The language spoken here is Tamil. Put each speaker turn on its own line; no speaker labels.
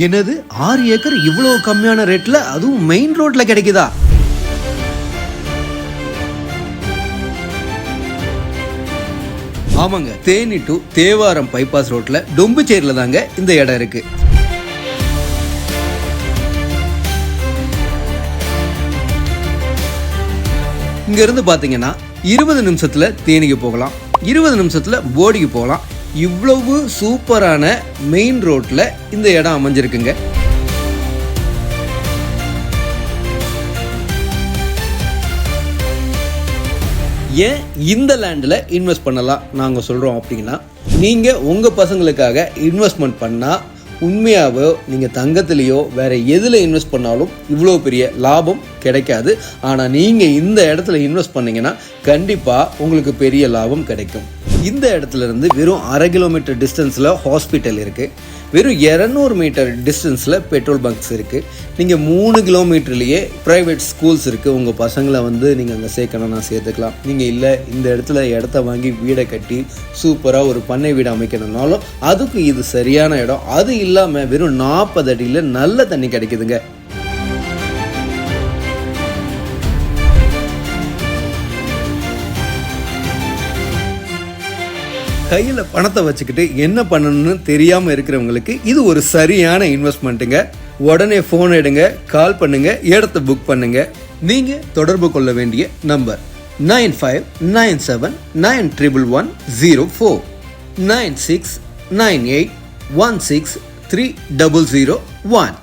என்னது 6 ஏக்கர் இவ்வளவு கம்மியான ரேட்ல, அதுவும் மெயின் ரோட்ல கிடைக்குதா? ஆமாங்க, தேனி டு தேவாரம் பைபாஸ் ரோட்ல டொம்புச்சேரியில தாங்க இந்த இடம் இருக்கு. இங்க இருந்து பாத்தீங்கன்னா 20 நிமிஷத்துல தேனிக்கு போகலாம், 20 நிமிஷத்துல போடிக்கு போகலாம். இவ்வளவு சூப்பரான மெயின் ரோட்ல இந்த இடம் அமைஞ்சிருக்குங்க. ஏன் இந்த லேண்டில் இன்வெஸ்ட் பண்ணலாம் நாங்கள் சொல்கிறோம் அப்படின்னா, நீங்கள் உங்கள் பசங்களுக்காக இன்வெஸ்ட்மெண்ட் பண்ணால் உண்மையாகவோ நீங்கள் தங்கத்துலேயோ வேறு எதில் இன்வெஸ்ட் பண்ணாலும் இவ்வளோ பெரிய லாபம் கிடைக்காது. ஆனால் நீங்கள் இந்த இடத்துல இன்வெஸ்ட் பண்ணிங்கன்னா கண்டிப்பாக உங்களுக்கு பெரிய லாபம் கிடைக்கும். இந்த இடத்துல இருந்து வெறும் 1/2 கிலோமீட்டர் டிஸ்டன்ஸில் ஹாஸ்பிட்டல் இருக்குது, வெறும் 200 மீட்டர் டிஸ்டன்ஸில் பெட்ரோல் பங்க்ஸ் இருக்குது, நீங்கள் 3 கிலோமீட்டர்லேயே ப்ரைவேட் ஸ்கூல்ஸ் இருக்குது. உங்கள் பசங்களை நீங்கள் அங்கே சேர்க்கணும்னா சேர்த்துக்கலாம். நீங்கள் இல்லை இந்த இடத்த வாங்கி வீடை கட்டி சூப்பராக ஒரு பண்ணை வீடு அமைக்கணும்னாலும் அதுக்கு இது சரியான இடம். அது இல்லாமல் வெறும் 40 அடியில் நல்ல தண்ணி கிடைக்குதுங்க. கையில் பணத்தை வச்சுக்கிட்டு என்ன பண்ணணும்னு தெரியாமல் இருக்கிறவங்களுக்கு இது ஒரு சரியான இன்வெஸ்ட்மெண்ட்டுங்க. உடனே ஃபோன் எடுங்க, கால் பண்ணுங்க, இடத்த புக் பண்ணுங்க. நீங்கள் தொடர்பு கொள்ள வேண்டிய நம்பர் 9597911104 9698163001.